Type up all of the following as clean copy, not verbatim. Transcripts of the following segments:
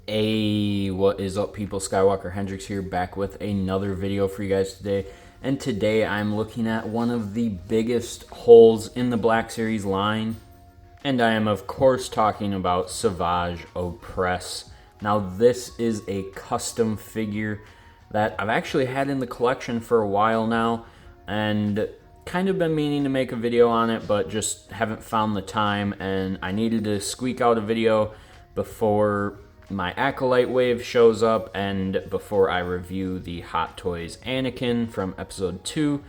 Hey, what is up, people? Skywalker Hendrix here, back with another video for you guys today. And today I'm looking at one of the biggest holes in the Black Series line. And I am, of course, talking about Savage Opress. Now, this is a custom figure that I've actually had in the collection for a while now. And kind of been meaning to make a video on it, but just haven't found the time. And I needed to squeak out a video before my Acolyte wave shows up and before I review the Hot Toys Anakin from episode 2.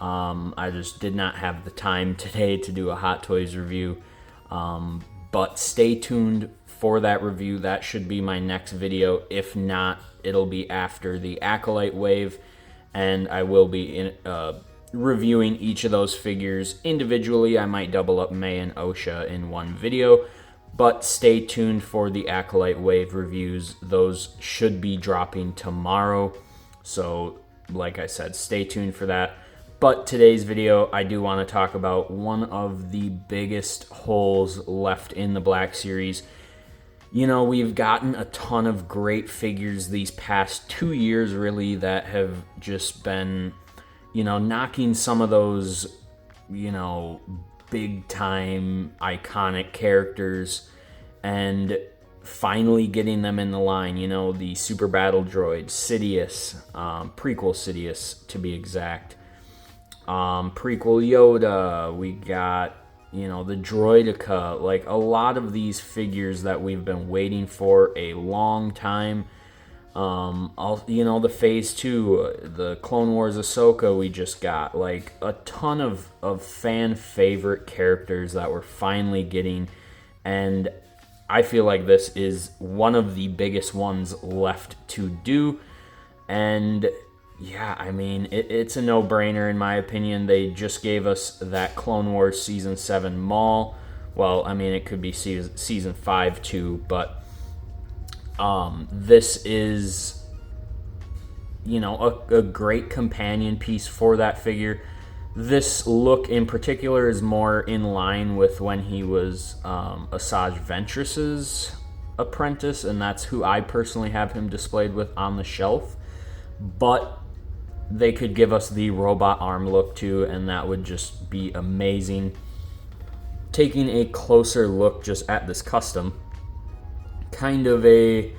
I just did not have the time today to do a Hot Toys review, but stay tuned for that review. That should be my next video. If not, it'll be after the Acolyte wave, and I will be reviewing each of those figures individually. I might double up May and Osha in one video, but stay tuned for the Acolyte wave reviews. Those should be dropping tomorrow, so like I said, stay tuned for that. But today's video, I do want to talk about one of the biggest holes left in the Black Series. You know, we've gotten a ton of great figures these past 2 years, really, that have just been, you know, knocking some of those, you know, big-time iconic characters and finally getting them in the line. You know, the Super Battle Droid, Sidious, prequel Sidious to be exact, prequel Yoda, we got, you know, the Droidica, like a lot of these figures that we've been waiting for a long time. You know, the Phase 2, the Clone Wars Ahsoka we just got, like a ton of fan favorite characters that we're finally getting, and I feel like this is one of the biggest ones left to do. And yeah, I mean, it's a no-brainer in my opinion. They just gave us that Clone Wars Season 7 Maul. Well, I mean, it could be Season 5 too, but this is, you know, a great companion piece for that figure. This look in particular is more in line with when he was Asajj Ventress's apprentice, and that's who I personally have him displayed with on the shelf. But they could give us the robot arm look too, and that would just be amazing. Taking a closer look just at this custom, kind of a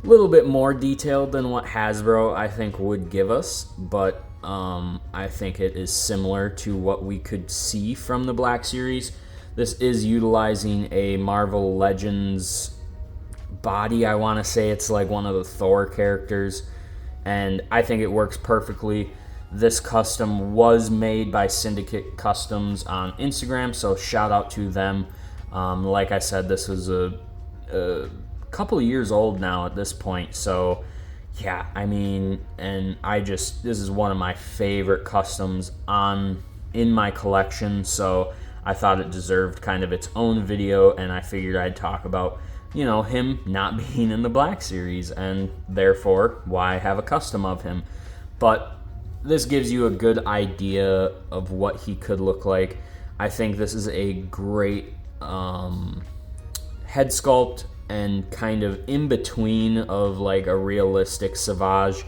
little bit more detailed than what Hasbro I think would give us, but I think it is similar to what we could see from the Black Series. This is utilizing a Marvel Legends body. I want to say it's like one of the Thor characters, and I think it works perfectly. This custom was made by Sydicate Customs on Instagram, so shout out to them. Like I said, this was a couple of years old now at this point, so yeah, I mean, and this is one of my favorite customs in my collection, so I thought it deserved kind of its own video, and I figured I'd talk about, you know, him not being in the Black Series, and therefore why have a custom of him. But this gives you a good idea of what he could look like. I think this is a great head sculpt, and kind of in between of like a realistic Savage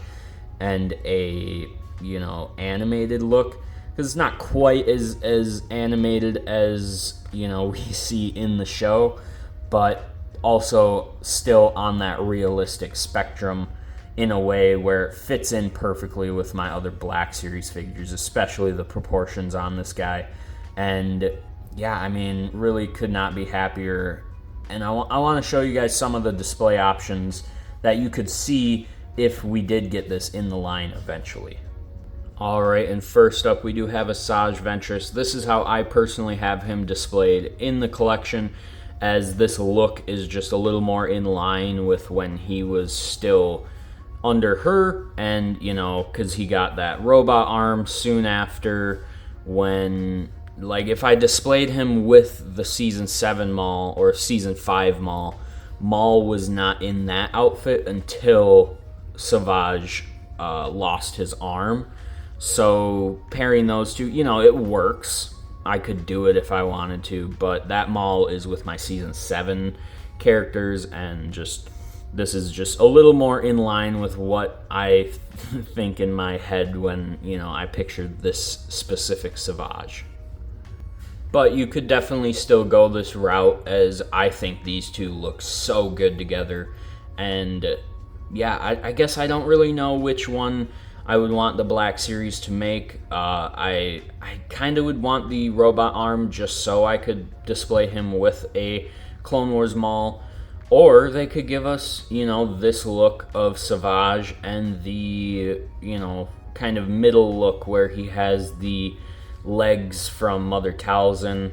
and a, you know, animated look, because it's not quite as animated as, you know, we see in the show, but also still on that realistic spectrum in a way where it fits in perfectly with my other Black Series figures, especially the proportions on this guy. And yeah, I mean, really could not be happier. And I want to show you guys some of the display options that you could see if we did get this in the line eventually. Alright, and first up we do have Asajj Ventress. This is how I personally have him displayed in the collection, as this look is just a little more in line with when he was still under her, and, you know, because he got that robot arm soon after. When, like, if I displayed him with the Season 7 Maul or Season 5 Maul, Maul was not in that outfit until Savage lost his arm. So pairing those two, you know, it works. I could do it if I wanted to, but that Maul is with my Season 7 characters, and just this is just a little more in line with what I think in my head when, I pictured this specific Savage. But you could definitely still go this route, as I think these two look so good together. And yeah, I guess I don't really know which one I would want the Black Series to make. I kind of would want the robot arm just so I could display him with a Clone Wars Maul. Or they could give us, this look of Savage and the, kind of middle look where he has the legs from Mother Talzin.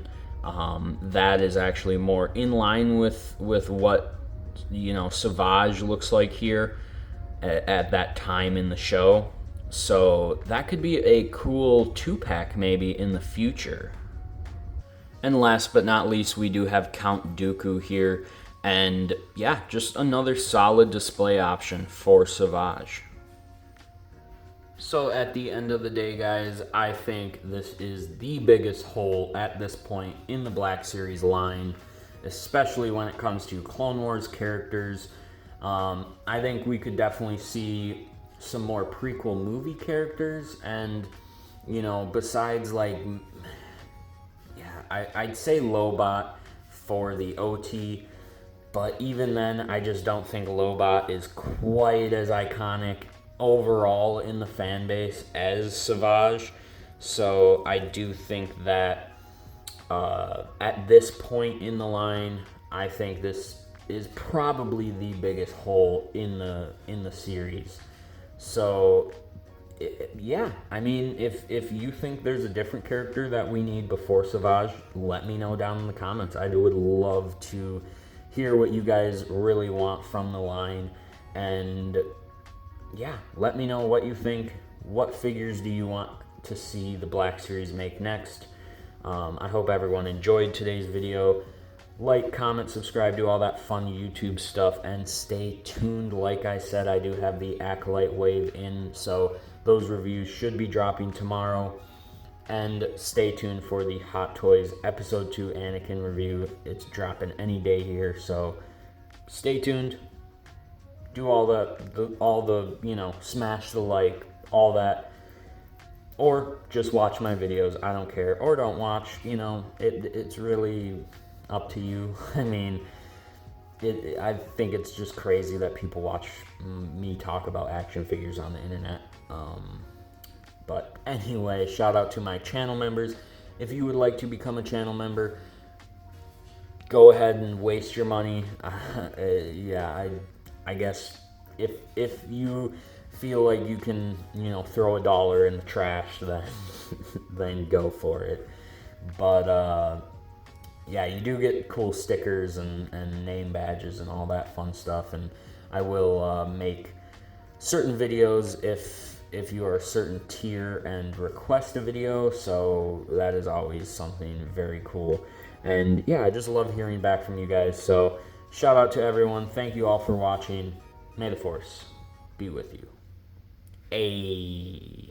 That is actually more in line with what, Savage looks like here at that time in the show. So that could be a cool 2-pack maybe in the future. And last but not least, we do have Count Dooku here. And yeah, just another solid display option for Savage. So at the end of the day, guys, I think this is the biggest hole at this point in the Black Series line, especially when it comes to Clone Wars characters. I think we could definitely see some more prequel movie characters, and, besides, like, yeah, I'd say Lobot for the OT. But even then, I just don't think Lobot is quite as iconic overall in the fan base as Savage. So I do think that at this point in the line, I think this is probably the biggest hole in the series. So yeah, I mean, if you think there's a different character that we need before Savage, let me know down in the comments. I would love to hear what you guys really want from the line, and yeah, let me know what you think. What figures do you want to see the Black Series make next? I hope everyone enjoyed today's video. Like, comment, subscribe, do all that fun YouTube stuff, and stay tuned. Like I said, I do have the Acolyte Wave in, so those reviews should be dropping tomorrow. And stay tuned for the Hot Toys Episode 2 Anakin review. It's dropping any day here, so stay tuned. Do all the smash the like, all that. Or just watch my videos, I don't care. Or don't watch, it's really up to you. I mean, I think it's just crazy that people watch me talk about action figures on the internet. But anyway, shout out to my channel members. If you would like to become a channel member, go ahead and waste your money. Yeah, I guess if you feel like you can, throw $1 in the trash, then go for it. But yeah, you do get cool stickers and name badges and all that fun stuff. And I will make certain videos if you are a certain tier and request a video, so that is always something very cool. And yeah, I just love hearing back from you guys, so shout out to everyone. Thank you all for watching. May the Force be with you. Ayy.